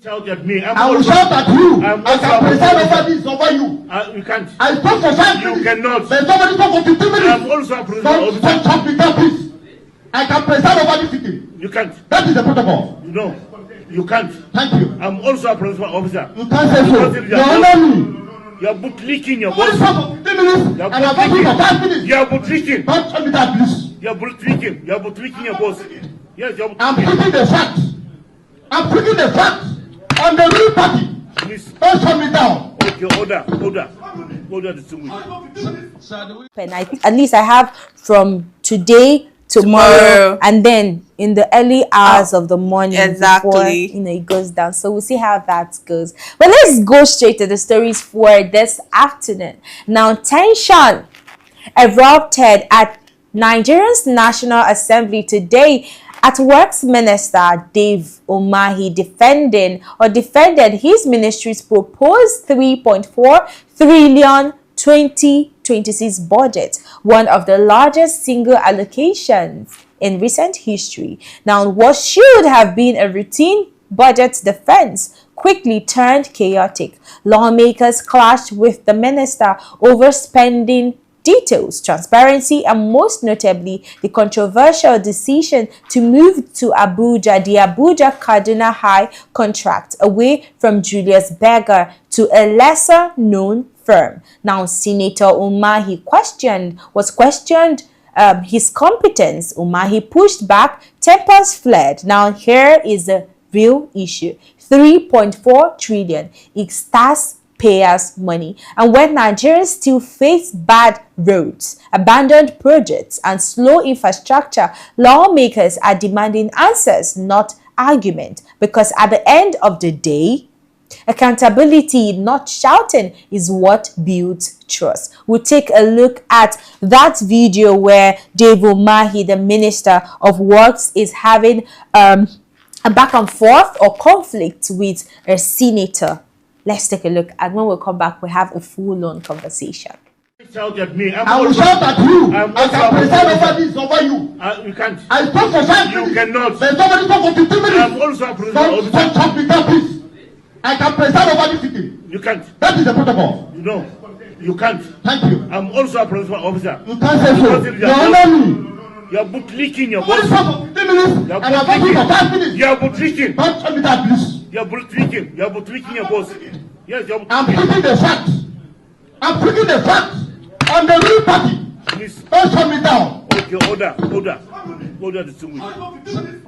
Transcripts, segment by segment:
Shout at me. I will shout at you. I can preside over this over you. You can't. I spoke for 5 minutes. You cannot. There's somebody talk for 15 minutes. I'm also a president. Don't talk me down, please. I can preside over this city. You can't. That is the protocol. No, you can't. Thank you. I'm also a principal officer. You can't say so. You honor me. You're boot leaking your Somebody boss. talk for 15 minutes. And I'm talking for 5 minutes. You're boot leaking. Don't tell me that, please. You're boot leaking. You're boot leaking your boss. Yes, you're boot I'm leaking. picking the facts. I'm picking the facts on the real party. Please. Don't shut me down. Okay, order distinguished. And I think at least I have from today, tomorrow, and then in the early hours of the morning before, it goes down. So we'll see how that goes. But let's go straight to the stories for this afternoon. Now, tension erupted at Nigeria's National Assembly today at Works Minister Dave Umahi defended his ministry's proposed 3.4 trillion 2026 budget, one of the largest single allocations in recent history. Now, what should have been a routine budget defense quickly turned chaotic. Lawmakers clashed with the minister over spending details, transparency, and most notably, the controversial decision to move to Abuja, the Abuja Kaduna High contract, away from Julius Berger to a lesser-known firm. Now, Senator Umahi was questioned his competence. Umahi pushed back, tempers flared. Now, here is the real issue. 3.4 trillion. It's taxpayers' money. And when Nigerians still face bad roads, abandoned projects, and slow infrastructure, lawmakers are demanding answers, not argument. Because at the end of the day, accountability, not shouting, is what builds trust. We'll take a look at that video where Dave Umahi, the Minister of Works, is having a back and forth or conflict with a senator. Let's take a look, and when we come back, we have a full-on conversation. Shout at me. I will shout at you. I can preside over this over you. You can't. I spoke for 5 minutes. You cannot. There's somebody talk for 15 minutes. I'm also a president. Don't talk me down, please. I can preside over this city. You can't. That is the protocol. No, you can't. Thank you. I'm also a principal officer. You can't say so. You honor me. You're boot leaking your boss. Somebody talk for 15 minutes. And I'm talking for 5 minutes. You're boot leaking. Don't tell me that, please. You're boot leaking. You're boot leaking your boss. Yes, you're boot I'm leaking. picking the facts. I'm picking the facts on the real party. Please. Don't shut me down. Okay, order distinguished.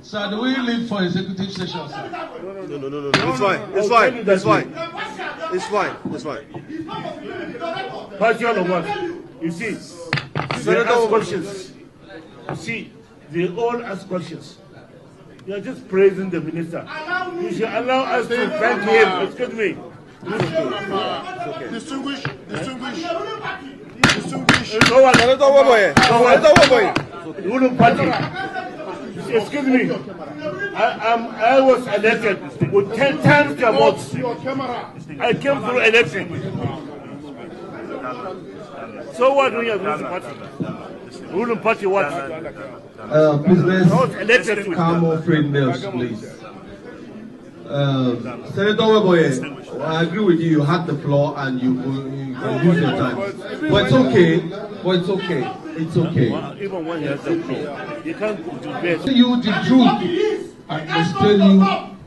Sir, do we leave for executive session, sir? No. It's fine. Partial or what? You see, they ask questions. You see, they all ask questions. You are just praising the minister. You should allow us to thank him. Excuse me. Distinguished. Ruling party. Excuse me. I was elected with 10 times the votes. I came through election. So what do you have ruling party? Ruling party what? Please let's calm off trade nails, please. Senator Weboye, I agree with you. You had the floor and you can use your time. But it's okay. It's okay. Even when you have the floor, you can't do best. Tell you the truth. I must tell you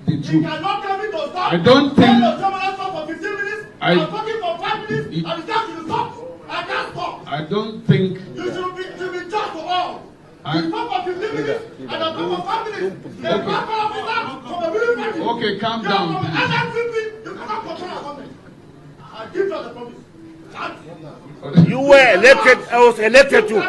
the truth. I don't think I don't think Okay, calm down, please. You were elected, I was elected too.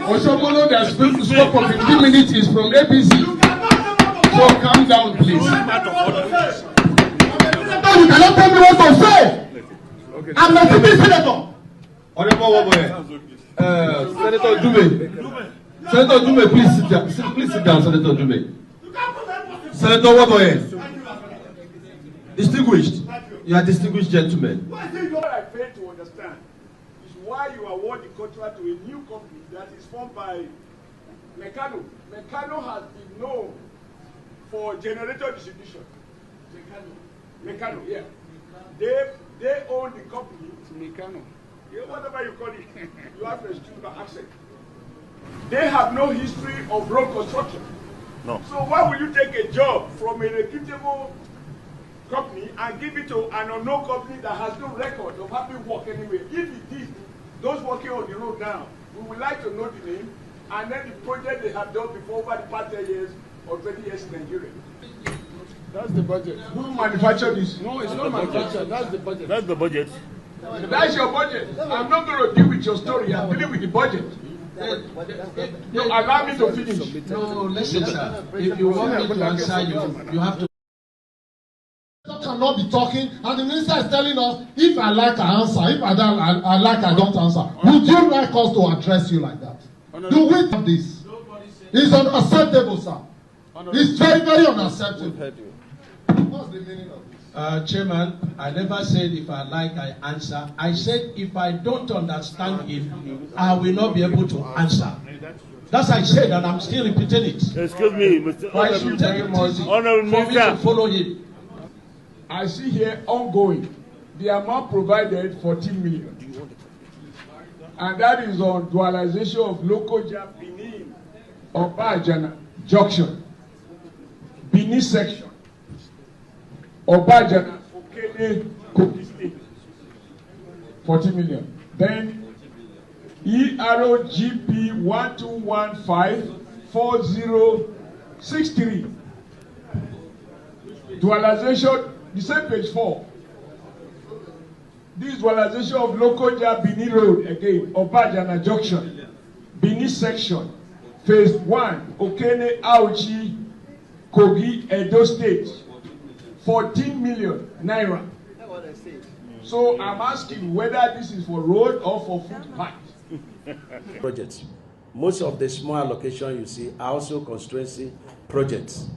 Osomolo that spoke for 15 minutes is from APC. So calm down, please. You cannot tell me what to say. I'm not a senator. Senator Dume, please sit down. Please sit down, Senator Dume. Senator Weboye, distinguished. You are distinguished gentlemen. What I fail to understand is why you award the contract to a new company that is formed by Kanu has been known for generator distribution. Kanu, yeah. They own the company. Yeah, whatever you call it, you have a student accent. They have no history of road construction. No. So why will you take a job from a reputable company and give it to an unknown company that has no record of having worked anywhere? If it is those working on the road now, we would like to know the name and then the project they have done before over the past 10 years or 20 years in Nigeria. That's the budget. Who manufactured this? No, it's not manufactured. That's the budget. That's the budget. That's your budget. I'm not going to deal with your story. I'm dealing with the budget. No, allow me to finish. No, listen, sir. If you want me to answer you have to. Cannot be talking, and the minister is telling us, if I like, I answer. If I don't, I like, I don't answer. Would you like us to address you like that? Do we have this? It's unacceptable, sir. It's very, very unacceptable. What's the meaning of this? Chairman, I never said if I like, I answer. I said if I don't understand it, I will not be able to answer. That's I said, and I'm still repeating it. Excuse me, Mr. Why should take it easy Honorable for me Minister. to follow him? I see here ongoing. The amount provided 14 million. And that is on dualization of local job Benin Obajana Junction, Benin section, Obajana Okene Kogi State, 40 million. Then EROGP 12154063. Dualization, the same page 4. This dualization of local job Benin Road again, Obajana Junction, Benin section, phase 1, Okene Auchi, Kogi, Edo State, 14 million naira. So I'm asking whether this is for road or for food bank. Projects. Most of the small allocation you see are also constituency projects.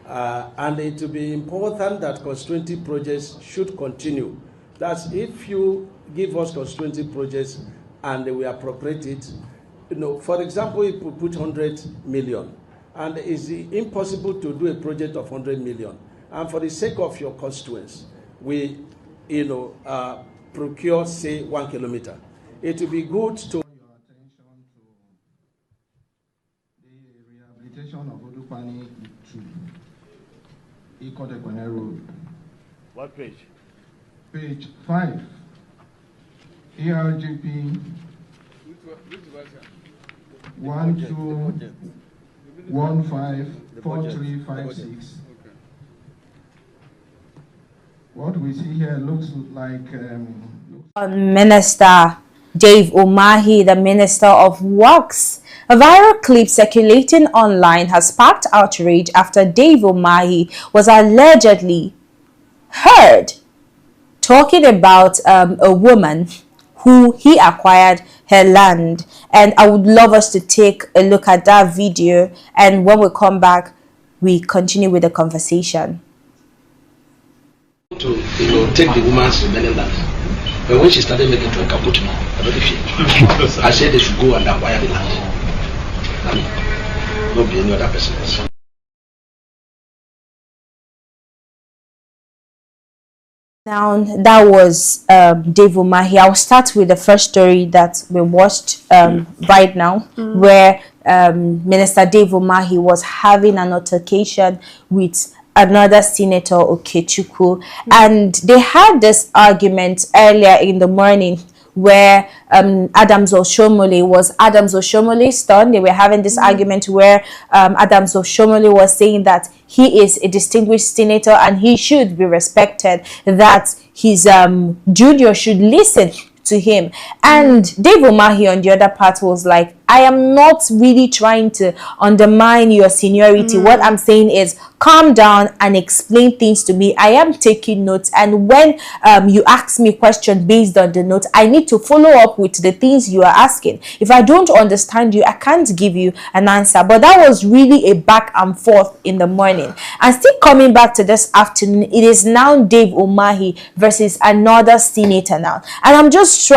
And it will be important that constituency projects should continue. That's if you give us constituency projects and we appropriate it, for example, if we put 100 million, and it's impossible to do a project of 100 million. And for the sake of your constituents, we, procure, say, 1 kilometer. It will be good to... Your attention to the rehabilitation of Odupani to Ikodekwene Road. What page? Page 5. ERGP 12154356. What we see here looks like Minister Dave Umahi, the Minister of Works. A viral clip circulating online has sparked outrage after Dave Umahi was allegedly heard talking about a woman who he acquired her land. And I would love us to take a look at that video, and when we come back, we continue with the conversation. To take the woman's remaining land. But when she started making to a kaput, I said they should go and acquire the land. Not be any other person else. Now, that was Dave Umahi. I'll start with the first story that we watched right now, where Minister Dave Umahi was having an altercation with another senator, Okechukwu, and they had this argument earlier in the morning where Adams Oshomole's son. They were having this argument where Adams Oshomole was saying that he is a distinguished senator and he should be respected, that his junior should listen to him. And Dave Umahi on the other part was like, I am not really trying to undermine your seniority. What I'm saying is calm down and explain things to me. I am taking notes, and when you ask me a question based on the notes, I need to follow up with the things you are asking. If I don't understand you, I can't give you an answer. But that was really a back and forth in the morning. And still coming back to this afternoon, it is now Dave Umahi versus another senator now. And I'm just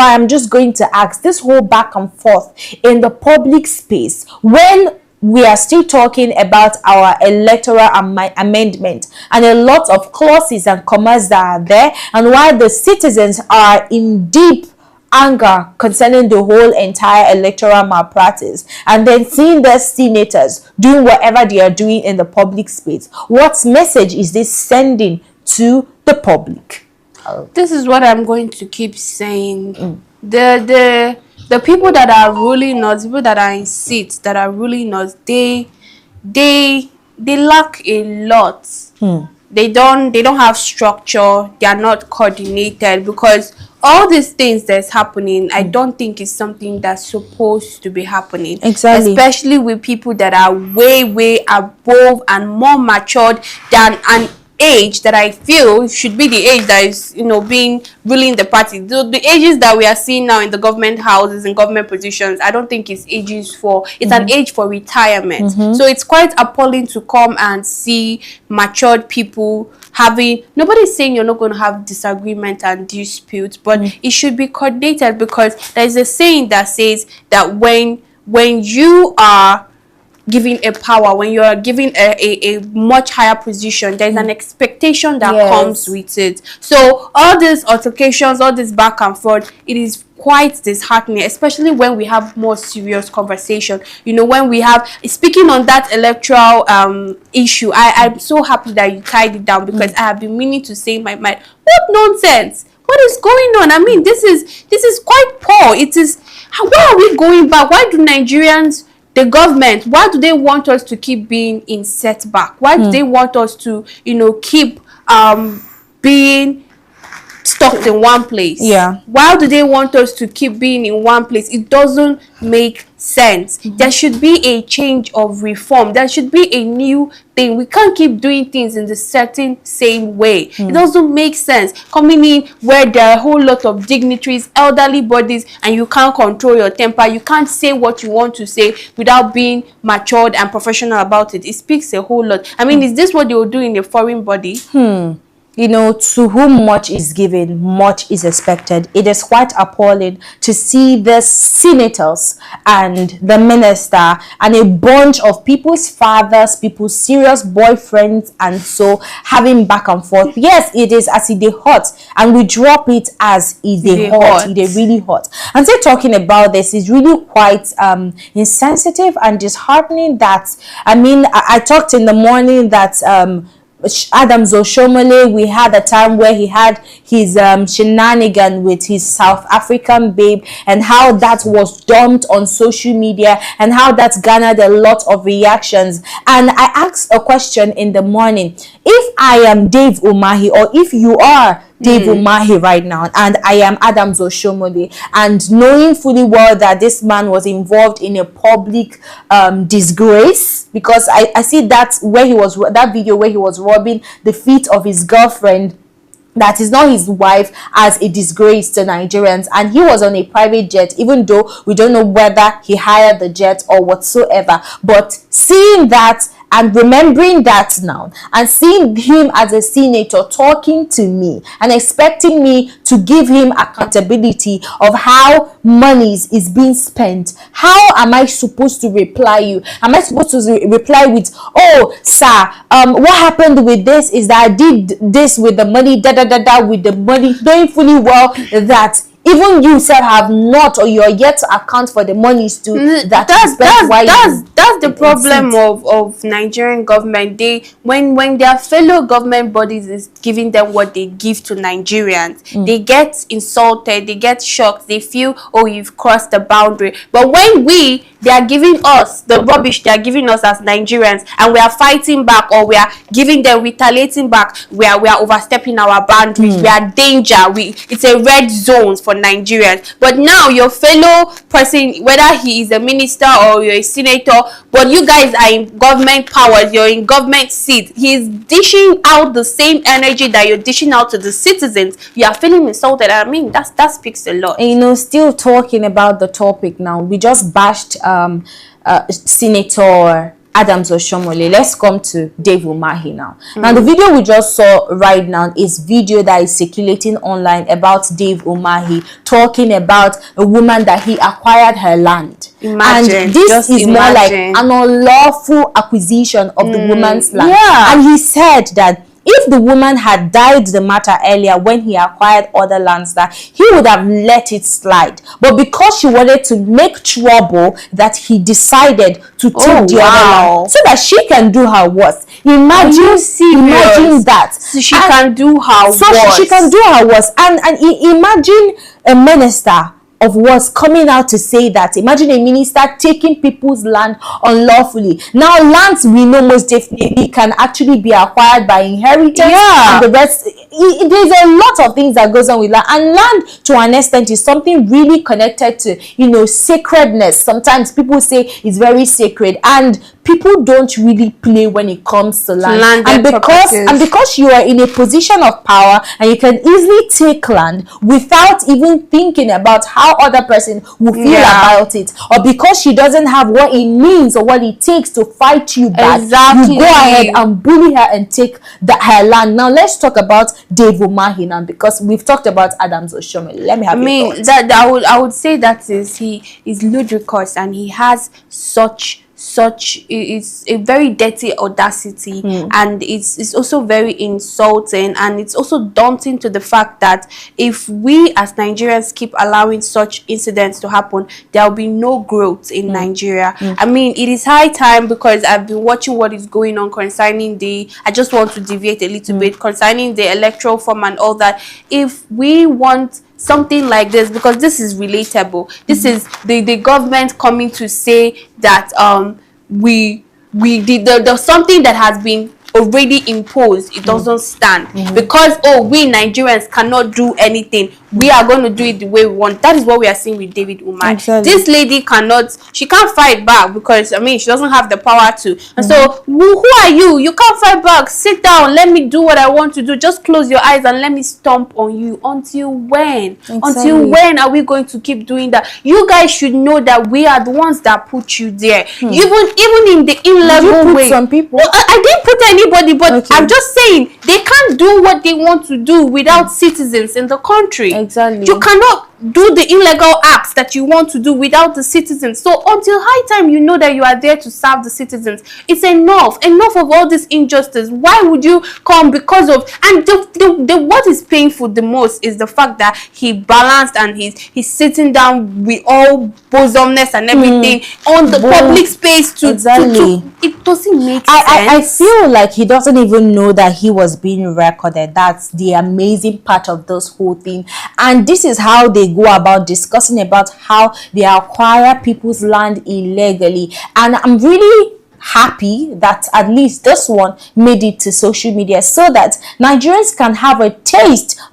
going to ask, this whole back and forth in the public space, when we are still talking about our electoral amendment and a lot of clauses and commas that are there, and why the citizens are in deep anger concerning the whole entire electoral malpractice, and then seeing the senators doing whatever they are doing in the public space. What message is this sending to the public? This is what I'm going to keep saying. The people that are ruling us, people that are in seats that are ruling us, they lack a lot. They don't have structure. They are not coordinated, because all these things that's happening, I don't think is something that's supposed to be happening. Exactly. Especially with people that are way above and more matured than an age that I feel should be the age that is, being ruling the party. The ages that we are seeing now in the government houses and government positions, I don't think it's ages for, it's an age for retirement. So it's quite appalling to come and see matured people having, nobody's saying you're not going to have disagreement and disputes, but it should be coordinated, because there's a saying that says that when you are giving a power, when you are giving a much higher position, there's an expectation that comes with it. So all these altercations, all this back and forth, it is quite disheartening, especially when we have more serious conversation. When we have, speaking on that electoral issue, I'm so happy that you tied it down, because I have been meaning to say in my mind, what nonsense, what is going on? I mean, this is quite poor. It is, why are we going back? Why do Nigerians, the government, why do they want us to keep being in setback? Why do they want us to, keep being stuck in one place? Why do they want us to keep being in one place? It doesn't make sense. There should be a change of reform. There should be a new thing. We can't keep doing things in the certain same way. It doesn't make sense. Coming in where there are a whole lot of dignitaries, elderly bodies, and you can't control your temper. You can't say what you want to say without being matured and professional about it. It speaks a whole lot. I mean, is this what they will do in a foreign body? To whom much is given, much is expected. It is quite appalling to see the senators and the minister and a bunch of people's fathers, people's serious boyfriends, and so having back and forth. Yes, it is as it is hot, and we drop it as it is hot. It is really hot. And so talking about this is really quite insensitive and disheartening. That, I mean, I talked in the morning that Adams Oshomole, we had a time where he had his shenanigan with his South African babe, and how that was dumped on social media, and how that garnered a lot of reactions. And I asked a question in the morning: if I am Dave Umahi, or if you are Dave Umahi right now, and I am Adams Oshomole, and knowing fully well that this man was involved in a public disgrace, because I see that where he was, that video where he was rubbing the feet of his girlfriend, that is not his wife, as a disgrace to Nigerians, and he was on a private jet, even though we don't know whether he hired the jet or whatsoever. But seeing that and remembering that now, and seeing him as a senator talking to me and expecting me to give him accountability of how monies is being spent, how am I supposed to reply you? Am I supposed to reply with, oh sir, what happened with this is that I did this with the money, with the money, knowing fully well that even you said have not, or you're yet to account for the monies to that's the problem of Nigerian government. They when their fellow government bodies is giving them what they give to Nigerians, they get insulted, they get shocked, they feel, oh, you've crossed the boundary. But when they are giving us the rubbish they are giving us as Nigerians, and we are fighting back, or we are giving them, retaliating back, we are overstepping our boundaries, we are danger, it's a red zone for Nigerians. But now your fellow person, whether he is a minister or you're a senator, but you guys are in government powers, you're in government seats, he's dishing out the same energy that you're dishing out to the citizens. You are feeling insulted. I mean, that speaks a lot. And, still talking about the topic now, we just bashed Senator Adams Oshomole, let's come to Dave Umahi now. Now, the video we just saw right now is video that is circulating online about Dave Umahi talking about a woman that he acquired her land. Imagine, and this is more like an unlawful acquisition of the woman's land. Yeah. And he said that if the woman had died the matter earlier when he acquired other lands, that he would have let it slide. But because she wanted to make trouble, that he decided to take the other land so that she can do her worst. Imagine that. So she can do her worst. So she can do her worst. And imagine a minister of words coming out to say that. Imagine a minister taking people's land unlawfully. Now, lands we know most definitely can actually be acquired by inheritance. And the rest. There's a lot of things that goes on with land, and land to an extent is something really connected to, you know, sacredness. Sometimes people say it's very sacred, and people don't really play when it comes to land. And because you are in a position of power and you can easily take land without even thinking about how other person will feel about it, or because she doesn't have what it means or what it takes to fight you back, you go ahead and bully her and take her land. Now let's talk about Dave Umahi now, because we've talked about Adams Oshomole. Let me have your thoughts. I would say that he is ludicrous, and he has such it's a very dirty audacity, and it's also very insulting, and it's also daunting to the fact that if we as Nigerians keep allowing such incidents to happen, there will be no growth in Nigeria. I mean, it is high time, because I've been watching what is going on concerning I just want to deviate a little bit concerning the electoral form and all that. If we want something like this, because this is relatable, this is the government coming to say that there's something that has been already imposed, it doesn't stand, because we Nigerians cannot do anything, we are going to do it the way we want. That is what we are seeing with David Umahi. This lady she can't fight back, because I mean, she doesn't have the power to. And so who are you? You can't fight back. Sit down, let me do what I want to do. Just close your eyes and let me stomp on you. Until when? Until when are we going to keep doing that? You guys should know that we are the ones that put you there. Even in the in-level way. Some people. Well, I didn't put anybody, but I'm just saying they can't do what they want to do without citizens in the country. Exactly. You cannot do the illegal acts that you want to do without the citizens. So until high time you know that you are there to serve the citizens, it's enough of all this injustice. Why would you come? Because of, and the what is painful the most is the fact that he balanced and he's sitting down with all bosomness and everything on the public space to it doesn't make sense. I feel like he doesn't even know that he was being recorded. That's the amazing part of this whole thing. And this is how they go about discussing about how they acquire people's land illegally. And I'm really happy that at least this one made it to social media, so that Nigerians can have a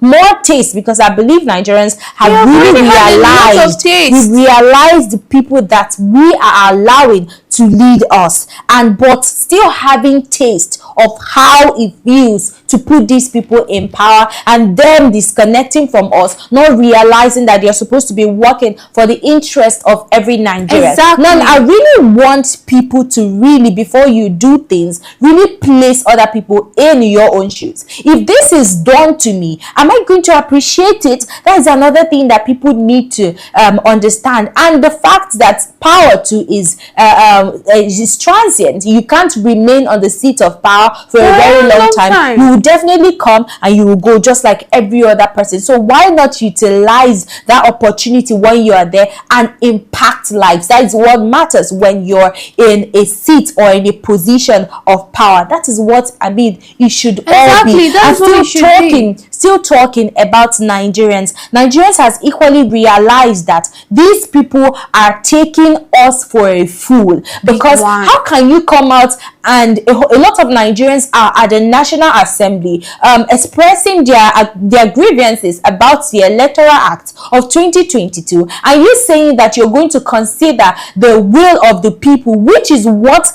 more taste, because I believe Nigerians have really realized the people that we are allowing to lead us, but still having taste of how it feels to put these people in power, and them disconnecting from us, not realizing that they're supposed to be working for the interest of every Nigerian. Now, I really want people to really, before you do things, really place other people in your own shoes. If this is done to me, am I going to appreciate it? That is another thing that people need to understand. And the fact that power too is transient. You can't remain on the seat of power for a very long time. You will definitely come and you will go, just like every other person. So why not utilize that opportunity when you are there and impact lives? That is what matters when you're in a seat or in a position of power. That is what I mean. It should all be. That's what it should be. Still talking about Nigerians. Nigerians has equally realized that these people are taking us for a fool, because how can you come out and a lot of Nigerians are at the National Assembly expressing their grievances about the Electoral Act of 2022, and you saying that you're going to consider the will of the people, which is what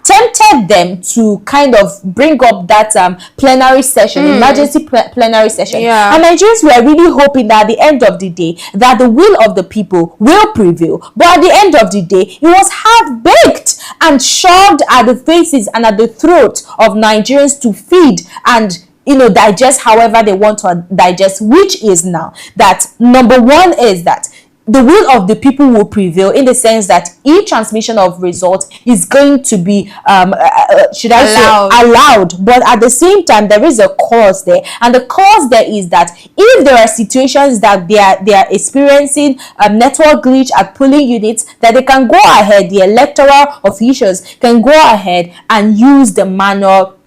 tempted them to kind of bring up that plenary session, emergency plenary session. And Nigerians were really hoping that at the end of the day, that the will of the people will prevail. But at the end of the day, it was half-baked and shoved at the faces and at the throat of Nigerians to feed and digest however they want to digest, which is now that number one is that the will of the people will prevail, in the sense that e-transmission of results is going to be allowed. But at the same time, there is a cause there, and the cause there is that if there are situations that they are experiencing network glitch at polling units, that they can go ahead, the electoral officials can go ahead and use the manual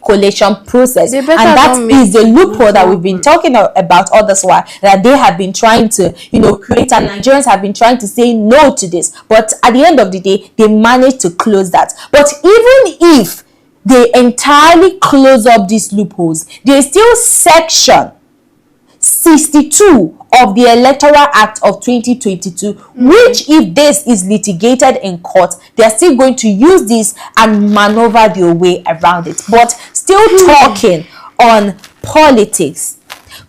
collation process, and that is the loophole that we've been talking about all this while, that they have been trying to create, and Nigerians have been trying to say no to this, but at the end of the day they managed to close that. But even if they entirely close up these loopholes, there's still section 62 of the Electoral Act of 2022, which, if this is litigated in court, they are still going to use this and maneuver their way around it. But still talking on politics,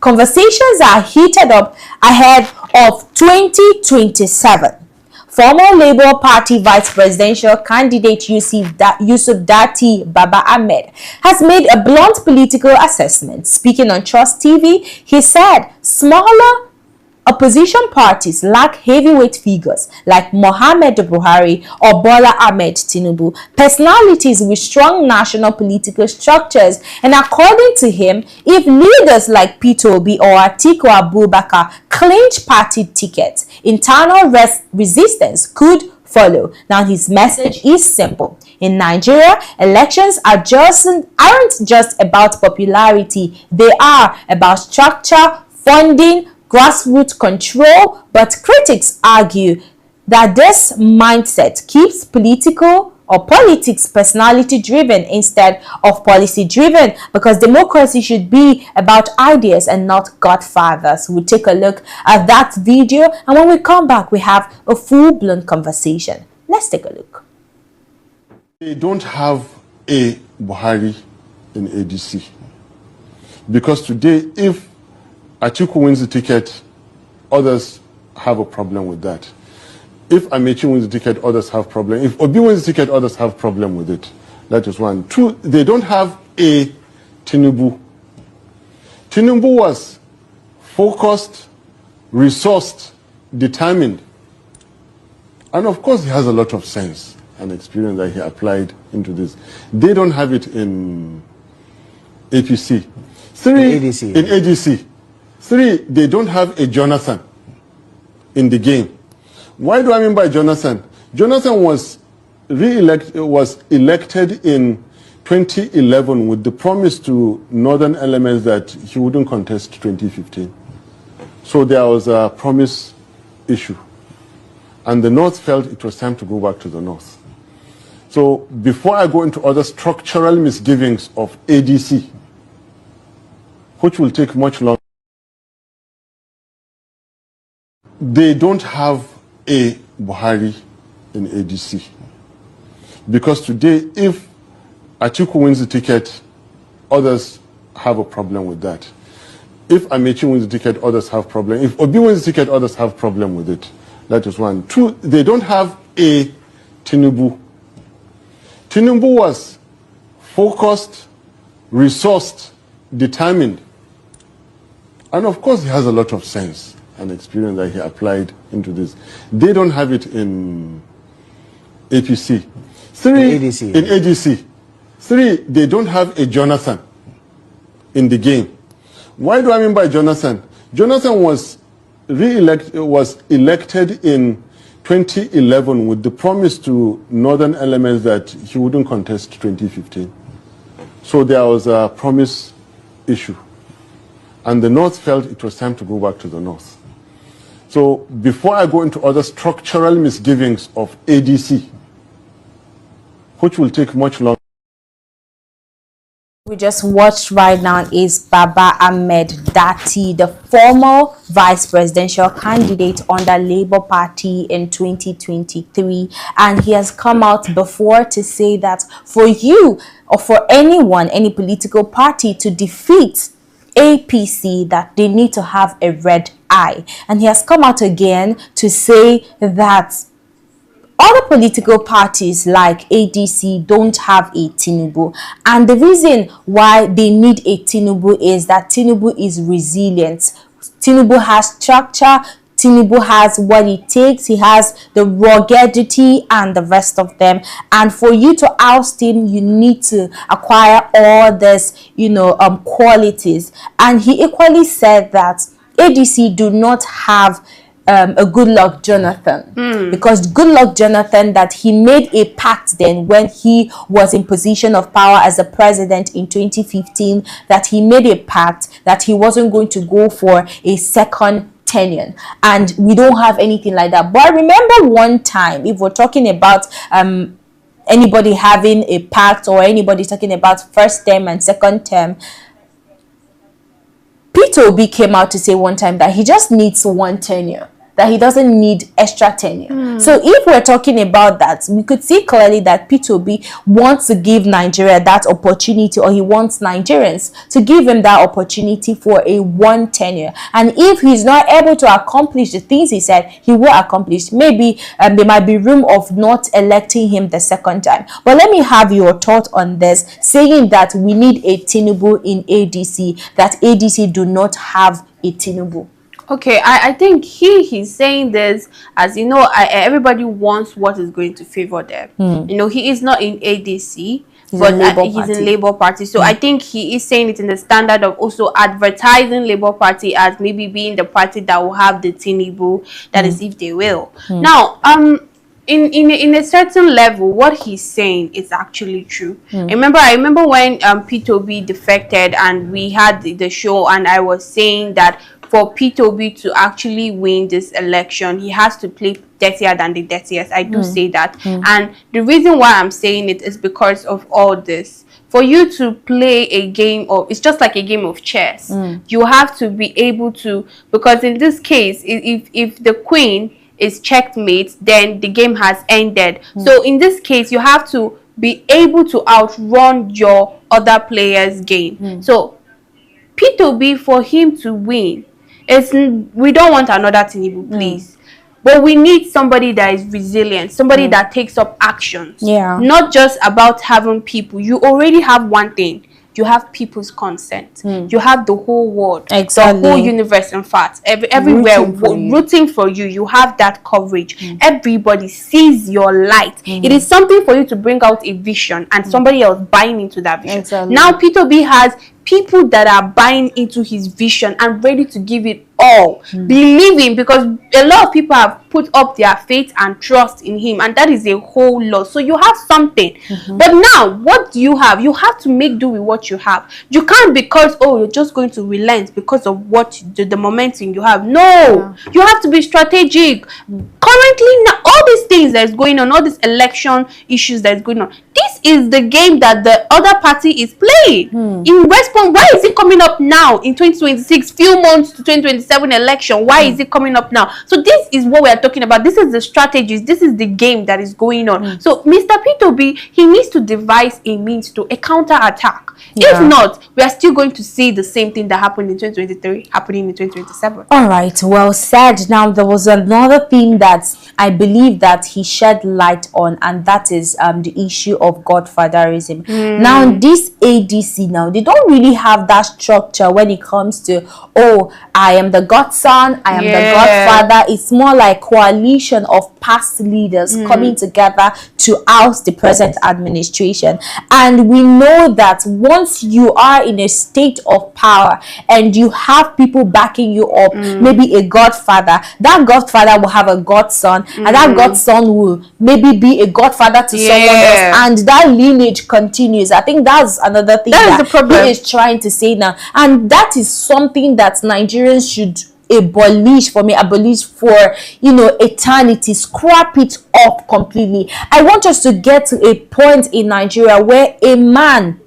conversations are heated up ahead of 2027. Former Labour Party Vice Presidential candidate Yusuf Dati Baba Ahmed has made a blunt political assessment. Speaking on Trust TV, he said smaller opposition parties lack heavyweight figures like Mohamed Buhari or Bola Ahmed Tinubu, personalities with strong national political structures. And according to him, if leaders like Peter Obi or Atiku Abubakar clinch party tickets, internal resistance could follow. Now, his message is simple. In Nigeria, elections aren't just about popularity. They are about structure, funding, grassroots control. But critics argue that this mindset keeps politics personality driven instead of policy driven, because democracy should be about ideas and not godfathers. We'll take a look at that video, and when we come back we have a full-blown conversation. Let's take a look. They don't have a Buhari in ADC, because today if Atiku wins the ticket, others have a problem with that. If Amechi wins the ticket, others have problem. If Obi wins the ticket, others have problem with it. That is one. Two, they don't have a Tinubu. Tinubu was focused, resourced, determined. And of course he has a lot of sense and experience that he applied into this. They don't have it in APC. In ADC. Three, they don't have a Jonathan in the game. Why do I mean by Jonathan? Jonathan was elected in 2011 with the promise to northern elements that he wouldn't contest 2015. So there was a promise issue. And the North felt it was time to go back to the North. So before I go into other structural misgivings of ADC, which will take much longer, they don't have a Buhari in ADC, because today if Atiku wins the ticket, others have a problem with that. If Amechi wins the ticket, others have problem. If Obi wins the ticket, others have problem with it. That is one. Two, they don't have a Tinubu. Tinubu was focused, resourced, determined. And of course he has a lot of sense and experience that he applied into this. They don't have it in APC. In ADC. Three, they don't have a Jonathan in the game. Why do I mean by Jonathan? Jonathan was elected in 2011 with the promise to northern elements that he wouldn't contest 2015. So there was a promise issue. And the North felt it was time to go back to the North. So before I go into other structural misgivings of ADC, which will take much longer. We just watched right now is Baba Ahmed Dati, the former vice presidential candidate on the Labour Party in 2023, and he has come out before to say that for you or for anyone, any political party to defeat APC, that they need to have a red eye. And he has come out again to say that other political parties like ADC don't have a Tinubu, and the reason why they need a Tinubu is that Tinubu is resilient. Tinubu has structure. Tinubu has what it takes. He has the ruggedity and the rest of them. And for you to oust him, you need to acquire all this, qualities. And he equally said that ADC do not have a Goodluck Jonathan, because Goodluck Jonathan, that he made a pact then when he was in position of power as a president in 2015, that he made a pact that he wasn't going to go for a second tenure, and we don't have anything like that. But I remember one time, if we're talking about anybody having a pact or anybody talking about first term and second term, Peter Obi came out to say one time that he just needs one tenure, that he doesn't need extra tenure. So if we're talking about that, we could see clearly that Peter Obi wants to give Nigeria that opportunity, or he wants Nigerians to give him that opportunity for a one tenure. And if he's not able to accomplish the things he said he will accomplish, maybe there might be room of not electing him the second time. But let me have your thought on this, saying that we need a Tinubu in ADC, that ADC do not have a Tinubu. Okay, I think he's saying this as, everybody wants what is going to favor them. He is not in ADC, but he's in Labour Party. So I think he is saying it in the standard of also advertising Labour Party as maybe being the party that will have the Tinubu, that is if they will. Now, in a certain level, what he's saying is actually true. I remember when Peter Obi defected and we had the show, and I was saying that for Peter Obi to actually win this election, he has to play dirtier than the dirtiest. I do say that. And the reason why I'm saying it is because of all this. For you to play a game of, it's just like a game of chess. You have to be able to, because in this case, if the queen is checkmate, then the game has ended. So in this case, you have to be able to outrun your other player's game. So Peter Obi, for him to win, we don't want another Tinubu, please. But we need somebody that is resilient, somebody that takes up actions. Not just about having people. You already have one thing. You have people's consent. You have the whole world, the whole universe, in fact, everywhere rooting for you. You have that coverage. Everybody sees your light. It is something for you to bring out a vision and somebody else buying into that vision. Now Peter B has people that are buying into his vision and ready to give it all, believing, because a lot of people have put up their faith and trust in him, and that is a whole lot. So you have something, but now what do you have? You have to make do with what you have. You can't, because you're just going to relent because of what the momentum you have. No, you have to be strategic. Currently, now all these things that is going on, all these election issues that is going on, this is the game that the other party is playing. In response, why is it coming up now in 2026, few months to 2027 election? Why is it coming up now? So this is what we are talking about. This is the strategies. This is the game that is going on. So Mr. Peter B, he needs to devise a means to a counter attack. If not, we are still going to see the same thing that happened in 2023 happening in 2027. All right, well said. Now there was another thing that I believe that he shed light on, and that is the issue of godfatherism. Now this ADC, now they don't really have that structure when it comes to, I am the godson, I am the godfather. It's more like coalition of past leaders coming together to oust the present administration. And we know that once you are in a state of power and you have people backing you up, maybe a godfather, that godfather will have a godson, and that godson will maybe be a godfather to someone else, and that lineage continues. I think that's another thing that is the problem he is trying to say now, and that is something that Nigerians should abolish for eternity. Scrap it up completely. I want us to get to a point in Nigeria where a man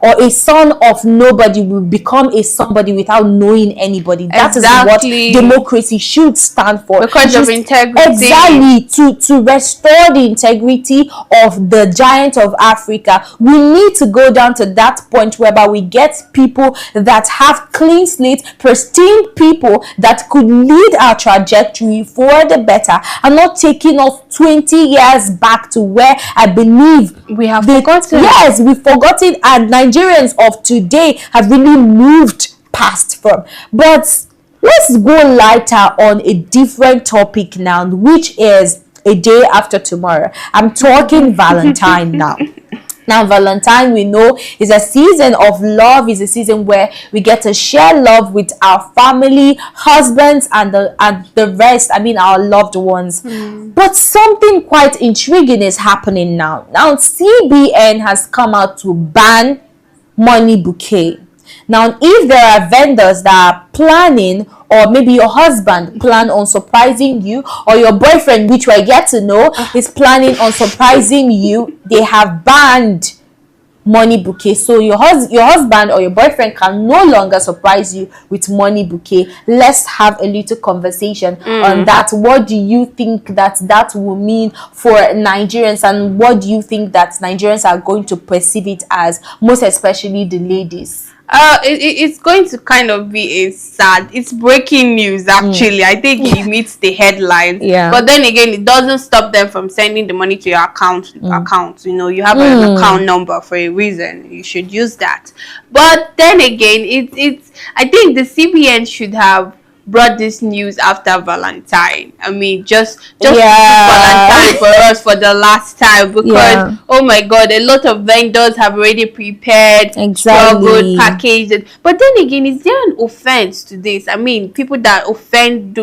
or a son of nobody will become a somebody without knowing anybody. That is what democracy should stand for. Because of integrity. Exactly. To restore the integrity of the giant of Africa, we need to go down to that point whereby we get people that have clean slate, pristine people that could lead our trajectory for the better, and not taking us 20 years back to where I believe we have forgotten. Yes, we've forgotten, and Nigerians of today have really moved past from. But let's go lighter on a different topic now, which is a day after tomorrow. I'm talking Valentine now. Now, Valentine, we know, is a season of love, is a season where we get to share love with our family, husbands, and the rest, I mean, our loved ones. But something quite intriguing is happening now. Now, CBN has come out to ban money bouquet. Now, if there are vendors that are planning, or maybe your husband plan on surprising you, or your boyfriend, which we get to know, is planning on surprising you, they have banned money bouquet. So your husband or your boyfriend can no longer surprise you with money bouquet. Let's have a little conversation on that. What do you think that will mean for Nigerians, and what do you think that Nigerians are going to perceive it as, most especially the ladies? It's going to kind of be it's breaking news, actually. I think it meets the headlines. But then again, it doesn't stop them from sending the money to your account. You know, you have an account number for a reason. You should use that. But then again, I think the CBN should have brought this news after Valentine. I mean, just Valentine for us for the last time, because oh my God, a lot of vendors have already prepared, struggled, packaged. But then again, is there an offense to this? I mean, people that offend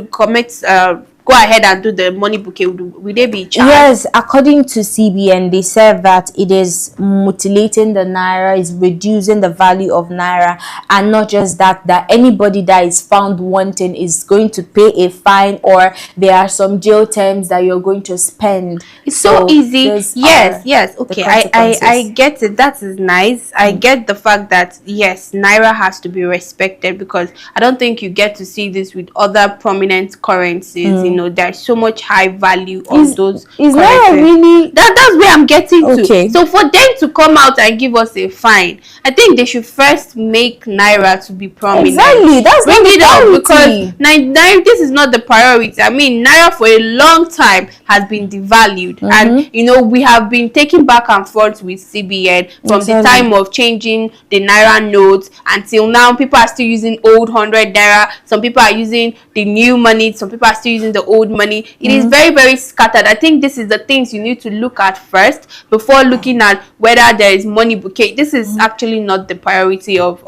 go ahead and do the money bouquet, will they be charged? Yes, according to CBN, they said that it is mutilating the naira, is reducing the value of naira, and not just that anybody that is found wanting is going to pay a fine, or there are some jail terms that you're going to spend. It's so easy. Yes, okay, I get it. That is nice. I get the fact that yes, naira has to be respected, because I don't think you get to see this with other prominent currencies. You know, there's so much high value on those. Is that really that's where I'm getting to? So for them to come out and give us a fine, I think they should first make naira to be prominent. Exactly, that's bring it up, because naira, this is not the priority. I mean, naira for a long time has been devalued, and you know, we have been taking back and forth with CBN from the time of changing the naira notes until now. People are still using old 100 naira. Some people are using the new money. Some people are still using the old money. It is very, very scattered. I think this is the things you need to look at first before looking at whether there is money bouquet. This is actually not the priority of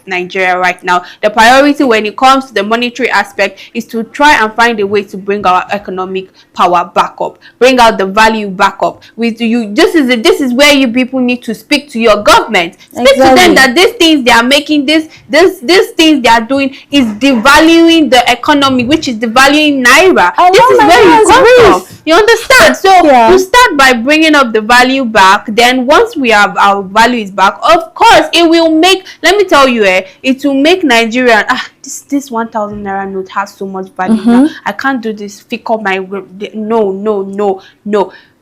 Nigeria right now. The priority when it comes to the monetary aspect is to try and find a way to bring our economic power back up, bring out the value back up. With you, this is where you people need to speak to your government. Speak to them that these things they are making, these things they are doing is devaluing the economy, which is devaluing naira. This is where you come from. You understand? So you start by bringing up the value back. Then once we have our value is back, of course it will make, let me tell you, it will make Nigeria, this 1,000 naira note has so much value now. I can't do this. Pick up my no.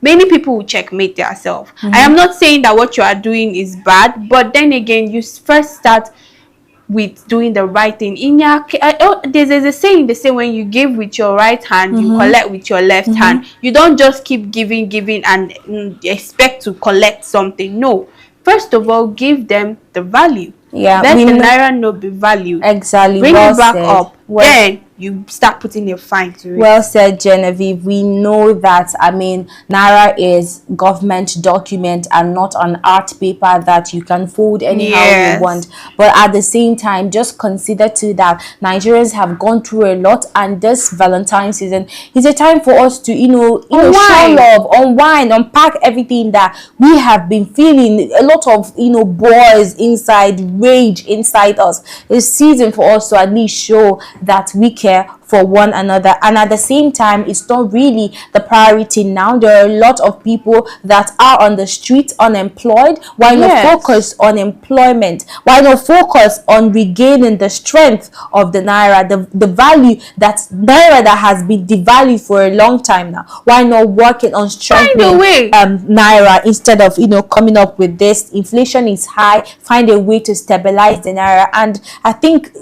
Many people will checkmate themselves. I am not saying that what you are doing is bad, but then again, you first start with doing the right thing. In your there's a saying, they say when you give with your right hand, you collect with your left hand. You don't just keep giving and expect to collect something. No, first of all, give them the value. Let the naira note be valued. Exactly. Bring it back up. Then you start putting a fine to it. Well said, Genevieve. We know that, I mean, naira is government document and not an art paper that you can fold anyhow you want. But at the same time, just consider too that Nigerians have gone through a lot, and this Valentine season is a time for us to, show love, unwind, unpack everything that we have been feeling. A lot of, boys inside, rage inside us. It's season for us to at least show that we care for one another. And at the same time, it's not really the priority now. There are a lot of people that are on the street unemployed. Why not focus on employment? Why not focus on regaining the strength of the naira, the value that naira that has been devalued for a long time now? Why not working on strengthening naira instead of coming up with this? Inflation is high. Find a way to stabilize the naira, and I think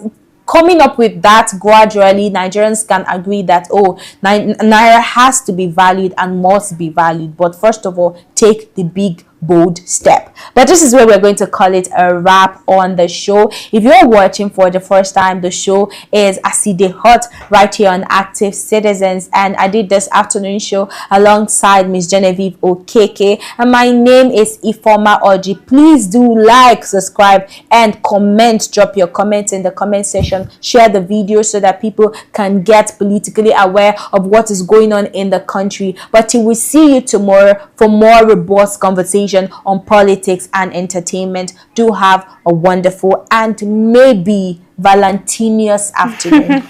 coming up with that gradually, Nigerians can agree that naira has to be valued and must be valued. But first of all, take the big bold step. But this is where we're going to call it a wrap on the show. If you're watching for the first time, the show is Aside Hot right here on Active Citizens, and I did this afternoon show alongside Miss Genevieve Okeke, and my name is Ifoma Oji. Please do like, subscribe, and comment. Drop your comments in the comment section. Share the video so that people can get politically aware of what is going on in the country. But till we see you tomorrow for more robust conversation on politics and entertainment, do have a wonderful and maybe Valentinius afternoon.